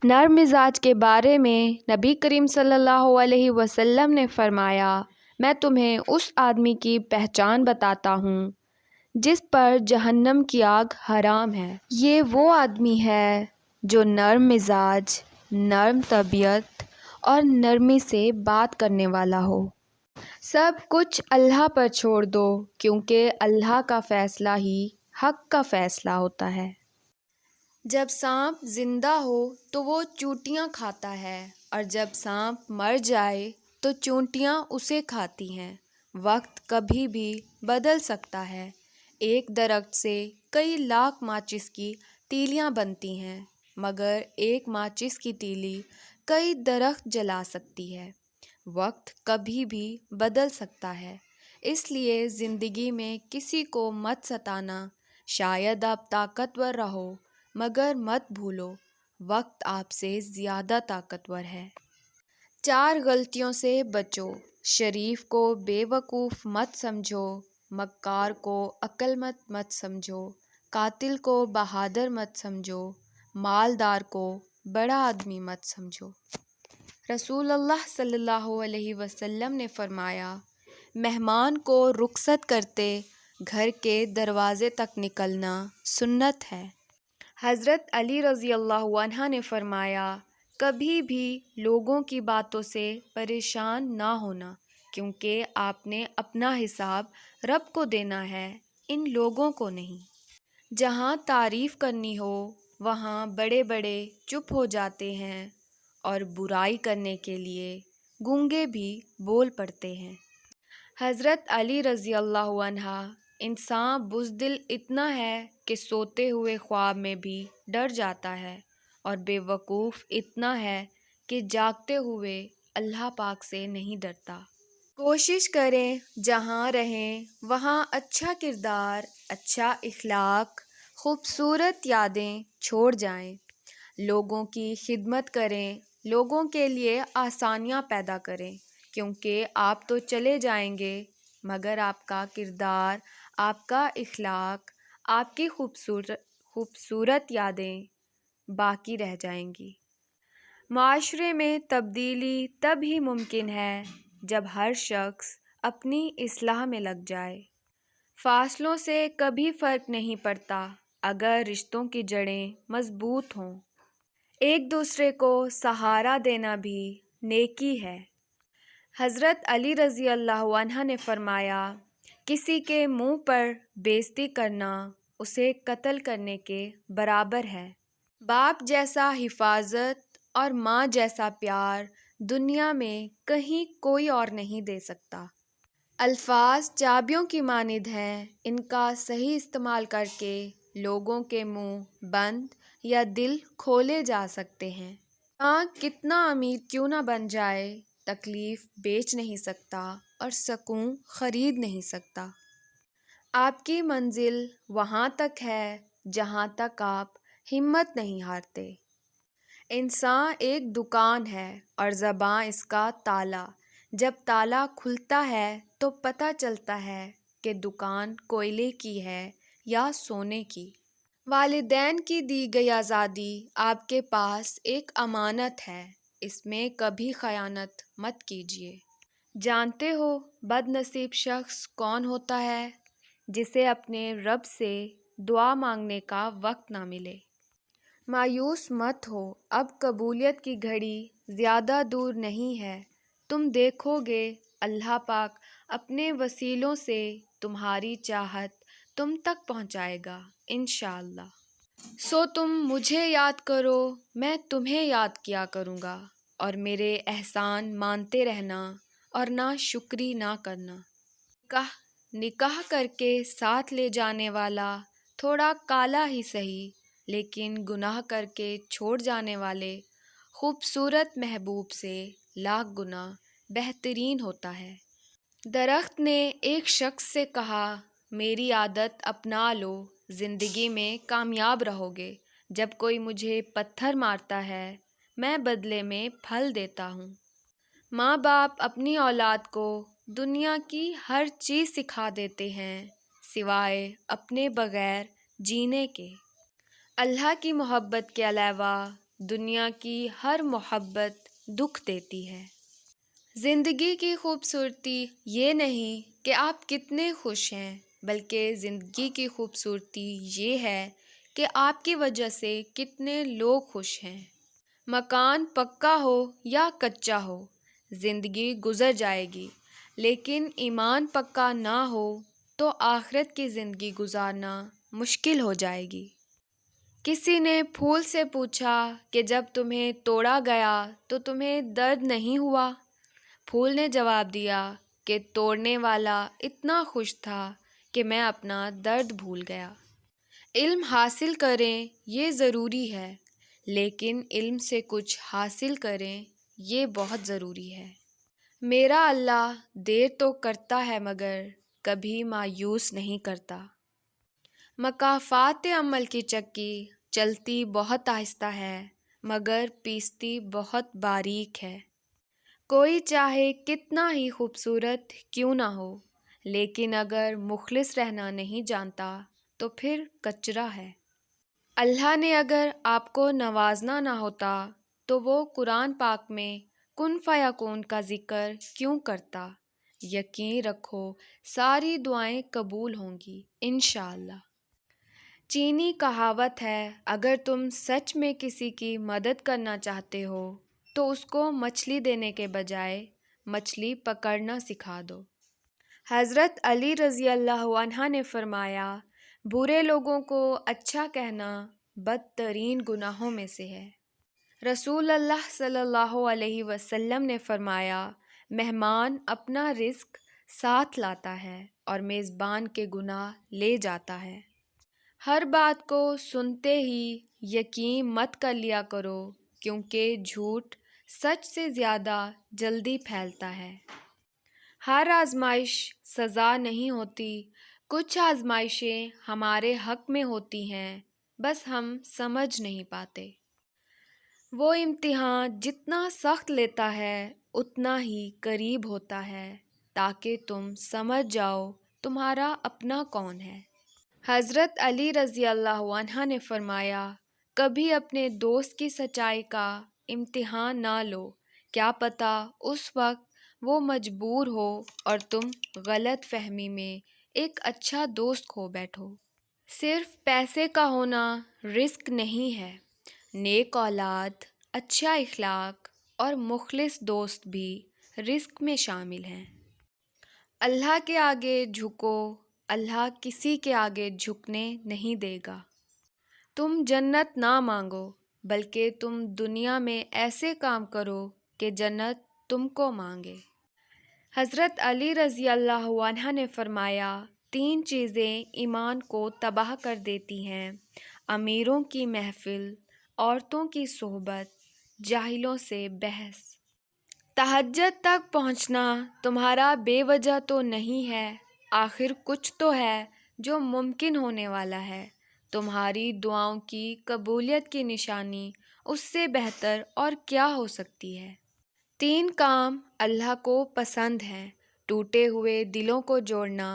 نرم مزاج کے بارے میں نبی کریم صلی اللہ علیہ وسلم نے فرمایا، میں تمہیں اس آدمی کی پہچان بتاتا ہوں جس پر جہنم کی آگ حرام ہے۔ یہ وہ آدمی ہے جو نرم مزاج، نرم طبیعت اور نرمی سے بات کرنے والا ہو۔ سب کچھ اللہ پر چھوڑ دو، کیونکہ اللہ کا فیصلہ ہی حق کا فیصلہ ہوتا ہے۔ جب سانپ زندہ ہو تو وہ چونٹیاں کھاتا ہے، اور جب سانپ مر جائے تو چونٹیاں اسے کھاتی ہیں۔ وقت کبھی بھی بدل سکتا ہے۔ ایک درخت سے کئی لاکھ ماچس کی تیلیاں بنتی ہیں، مگر ایک ماچس کی تیلی کئی درخت جلا سکتی ہے۔ وقت کبھی بھی بدل سکتا ہے، اس لیے زندگی میں کسی کو مت ستانا۔ شاید آپ طاقتور رہو، مگر مت بھولو وقت آپ سے زیادہ طاقتور ہے۔ 4 غلطیوں سے بچو۔ شریف کو بے وقوف مت سمجھو، مکار کو عقل مند مت سمجھو، قاتل کو بہادر مت سمجھو، مالدار کو بڑا آدمی مت سمجھو۔ رسول اللہ صلی اللہ علیہ وسلم نے فرمایا، مہمان کو رخصت کرتے گھر کے دروازے تک نکلنا سنت ہے۔ حضرت علی رضی اللہ عنہ نے فرمایا، کبھی بھی لوگوں کی باتوں سے پریشان نہ ہونا، کیونکہ آپ نے اپنا حساب رب کو دینا ہے، ان لوگوں کو نہیں۔ جہاں تعریف کرنی ہو وہاں بڑے بڑے چپ ہو جاتے ہیں، اور برائی کرنے کے لیے گونگے بھی بول پڑتے ہیں۔ حضرت علی رضی اللہ عنہ، انسان بزدل اتنا ہے کہ سوتے ہوئے خواب میں بھی ڈر جاتا ہے، اور بے وقوف اتنا ہے کہ جاگتے ہوئے اللہ پاک سے نہیں ڈرتا۔ کوشش کریں جہاں رہیں وہاں اچھا کردار، اچھا اخلاق، خوبصورت یادیں چھوڑ جائیں۔ لوگوں کی خدمت کریں، لوگوں کے لیے آسانیاں پیدا کریں، کیونکہ آپ تو چلے جائیں گے، مگر آپ کا کردار، آپ کا اخلاق، آپ کی خوبصورت یادیں باقی رہ جائیں گی۔ معاشرے میں تبدیلی تب ہی ممکن ہے جب ہر شخص اپنی اصلاح میں لگ جائے۔ فاصلوں سے کبھی فرق نہیں پڑتا اگر رشتوں کی جڑیں مضبوط ہوں۔ ایک دوسرے کو سہارا دینا بھی نیکی ہے۔ حضرت علی رضی اللہ عنہ نے فرمایا، کسی کے منہ پر بے عزتی کرنا اسے قتل کرنے کے برابر ہے۔ باپ جیسا حفاظت اور ماں جیسا پیار دنیا میں کہیں کوئی اور نہیں دے سکتا۔ الفاظ چابیوں کی مانند ہیں، ان کا صحیح استعمال کر کے لوگوں کے منہ بند یا دل کھولے جا سکتے ہیں۔ کتنا امیر کیوں نہ بن جائے، تکلیف بیچ نہیں سکتا اور سکون خرید نہیں سکتا۔ آپ کی منزل وہاں تک ہے جہاں تک آپ ہمت نہیں ہارتے۔ انسان ایک دکان ہے اور زبان اس کا تالا۔ جب تالا کھلتا ہے تو پتہ چلتا ہے کہ دکان کوئلے کی ہے یا سونے کی۔ والدین کی دی گئی آزادی آپ کے پاس ایک امانت ہے، اس میں کبھی خیانت مت کیجیے۔ جانتے ہو بد نصیب شخص کون ہوتا ہے؟ جسے اپنے رب سے دعا مانگنے کا وقت نہ ملے۔ مایوس مت ہو، اب قبولیت کی گھڑی زیادہ دور نہیں ہے۔ تم دیکھو گے اللہ پاک اپنے وسیلوں سے تمہاری چاہت تم تک پہنچائے گا انشاءاللہ۔ سو تم مجھے یاد کرو، میں تمہیں یاد کیا کروں گا، اور میرے احسان مانتے رہنا اور ناشکری نہ کرنا۔ نکاح کر کے ساتھ لے جانے والا تھوڑا کالا ہی سہی، لیکن گناہ کر کے چھوڑ جانے والے خوبصورت محبوب سے لاکھ گنا بہترین ہوتا ہے۔ درخت نے ایک شخص سے کہا، میری عادت اپنا لو، زندگی میں کامیاب رہو گے۔ جب کوئی مجھے پتھر مارتا ہے میں بدلے میں پھل دیتا ہوں۔ ماں باپ اپنی اولاد کو دنیا کی ہر چیز سکھا دیتے ہیں سوائے اپنے بغیر جینے کے۔ اللہ کی محبت کے علاوہ دنیا کی ہر محبت دکھ دیتی ہے۔ زندگی کی خوبصورتی یہ نہیں کہ آپ کتنے خوش ہیں، بلکہ زندگی کی خوبصورتی یہ ہے کہ آپ کی وجہ سے کتنے لوگ خوش ہیں۔ مکان پکا ہو یا کچا ہو، زندگی گزر جائے گی، لیکن ایمان پکا نہ ہو تو آخرت کی زندگی گزارنا مشکل ہو جائے گی۔ کسی نے پھول سے پوچھا کہ جب تمہیں توڑا گیا تو تمہیں درد نہیں ہوا؟ پھول نے جواب دیا کہ توڑنے والا اتنا خوش تھا کہ میں اپنا درد بھول گیا۔ علم حاصل کریں یہ ضروری ہے، لیکن علم سے کچھ حاصل کریں یہ بہت ضروری ہے۔ میرا اللہ دیر تو کرتا ہے مگر کبھی مایوس نہیں کرتا۔ مکافات عمل کی چکی چلتی بہت آہستہ ہے مگر پیستی بہت باریک ہے۔ کوئی چاہے کتنا ہی خوبصورت کیوں نہ ہو، لیکن اگر مخلص رہنا نہیں جانتا تو پھر کچرا ہے۔ اللہ نے اگر آپ کو نوازنا نہ ہوتا تو وہ قرآن پاک میں کن فیکون کا ذکر کیوں کرتا؟ یقین رکھو ساری دعائیں قبول ہوں گی انشاءاللہ۔ چینی کہاوت ہے، اگر تم سچ میں کسی کی مدد کرنا چاہتے ہو تو اس کو مچھلی دینے کے بجائے مچھلی پکڑنا سکھا دو۔ حضرت علی رضی اللہ عنہ نے فرمایا، برے لوگوں کو اچھا کہنا بدترین گناہوں میں سے ہے۔ رسول اللہ صلی اللہ علیہ وسلم نے فرمایا، مہمان اپنا رزق ساتھ لاتا ہے اور میزبان کے گناہ لے جاتا ہے۔ ہر بات کو سنتے ہی یقین مت کر لیا کرو، کیونکہ جھوٹ سچ سے زیادہ جلدی پھیلتا ہے۔ ہر آزمائش سزا نہیں ہوتی، کچھ آزمائشیں ہمارے حق میں ہوتی ہیں، بس ہم سمجھ نہیں پاتے۔ وہ امتحان جتنا سخت لیتا ہے اتنا ہی قریب ہوتا ہے، تاکہ تم سمجھ جاؤ تمہارا اپنا کون ہے۔ حضرت علی رضی اللہ عنہ نے فرمایا، کبھی اپنے دوست کی سچائی کا امتحان نہ لو، کیا پتہ اس وقت وہ مجبور ہو اور تم غلط فہمی میں ایک اچھا دوست کھو بیٹھو۔ صرف پیسے کا ہونا رزق نہیں ہے، نیک اولاد، اچھا اخلاق اور مخلص دوست بھی رزق میں شامل ہیں۔ اللہ کے آگے جھکو، اللہ کسی کے آگے جھکنے نہیں دے گا۔ تم جنت نہ مانگو، بلکہ تم دنیا میں ایسے کام کرو کہ جنت تم کو مانگے۔ حضرت علی رضی اللہ عنہ نے فرمایا، 3 چیزیں ایمان کو تباہ کر دیتی ہیں: امیروں کی محفل، عورتوں کی صحبت، جاہلوں سے بحث۔ تہجد تک پہنچنا تمہارا بے وجہ تو نہیں ہے، آخر کچھ تو ہے جو ممکن ہونے والا ہے۔ تمہاری دعاؤں کی قبولیت کی نشانی اس سے بہتر اور کیا ہو سکتی ہے؟ 3 کام اللہ کو پسند ہیں: ٹوٹے ہوئے دلوں کو جوڑنا،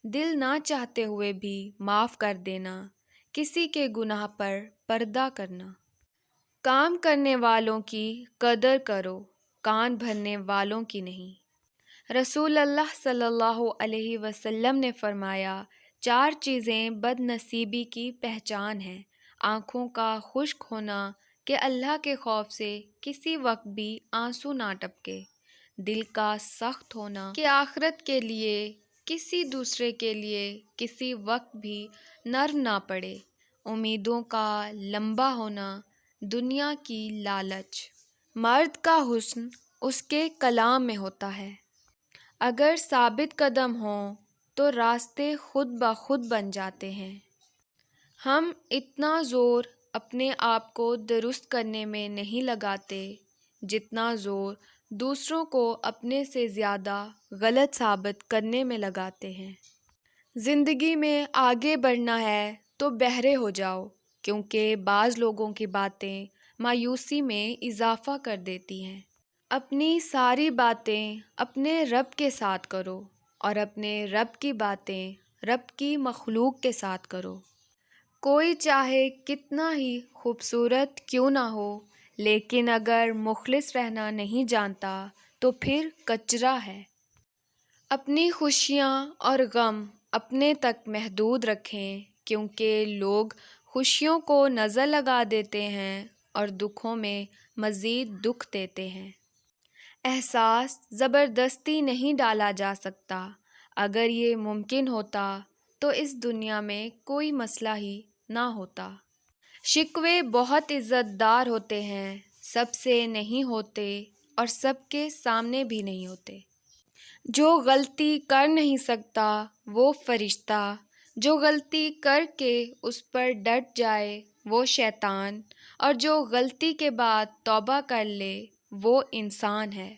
دل نہ چاہتے ہوئے بھی معاف کر دینا، کسی کے گناہ پر پردہ کرنا۔ کام کرنے والوں کی قدر کرو، کان بھرنے والوں کی نہیں۔ رسول اللہ صلی اللہ علیہ وسلم نے فرمایا، 4 چیزیں بد نصیبی کی پہچان ہیں: آنکھوں کا خشک ہونا کہ اللہ کے خوف سے کسی وقت بھی آنسو نہ ٹپکے، دل کا سخت ہونا کہ آخرت کے لیے کسی دوسرے کے لیے کسی وقت بھی نرم نہ پڑے، امیدوں کا لمبا ہونا، دنیا کی لالچ۔ مرد کا حسن اس کے کلام میں ہوتا ہے، اگر ثابت قدم ہوں تو راستے خود بخود بن جاتے ہیں۔ ہم اتنا زور اپنے آپ کو درست کرنے میں نہیں لگاتے جتنا زور دوسروں کو اپنے سے زیادہ غلط ثابت کرنے میں لگاتے ہیں۔ زندگی میں آگے بڑھنا ہے تو بہرے ہو جاؤ، کیونکہ بعض لوگوں کی باتیں مایوسی میں اضافہ کر دیتی ہیں۔ اپنی ساری باتیں اپنے رب کے ساتھ کرو اور اپنے رب کی باتیں رب کی مخلوق کے ساتھ کرو۔ کوئی چاہے کتنا ہی خوبصورت کیوں نہ ہو، لیکن اگر مخلص رہنا نہیں جانتا تو پھر کچرا ہے۔ اپنی خوشیاں اور غم اپنے تک محدود رکھیں، کیونکہ لوگ خوشیوں کو نظر لگا دیتے ہیں اور دکھوں میں مزید دکھ دیتے ہیں۔ احساس زبردستی نہیں ڈالا جا سکتا۔ اگر یہ ممکن ہوتا تو اس دنیا میں کوئی مسئلہ ہی نہ ہوتا۔ شکوے بہت عزت دار ہوتے ہیں، سب سے نہیں ہوتے اور سب کے سامنے بھی نہیں ہوتے۔ جو غلطی کر نہیں سکتا وہ فرشتہ، جو غلطی کر کے اس پر ڈٹ جائے وہ شیطان، اور جو غلطی کے بعد توبہ کر لے وہ انسان ہے۔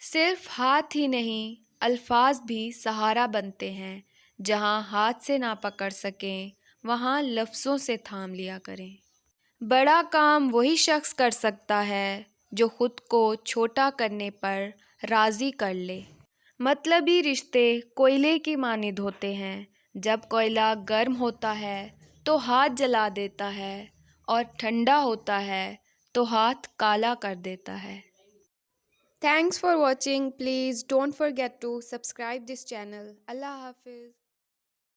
صرف ہاتھ ہی نہیں، الفاظ بھی سہارا بنتے ہیں۔ جہاں ہاتھ سے نہ پکڑ سکیں وہاں لفظوں سے تھام لیا کریں۔ بڑا کام وہی شخص کر سکتا ہے جو خود کو چھوٹا کرنے پر راضی کر لے۔ مطلبی رشتے کوئلے کی مانند ہوتے ہیں، جب کوئلہ گرم ہوتا ہے تو ہاتھ جلا دیتا ہے اور ٹھنڈا ہوتا ہے تو ہاتھ کالا کر دیتا ہے۔ Thanks for watching. Please don't forget to subscribe this channel. Allah Hafiz.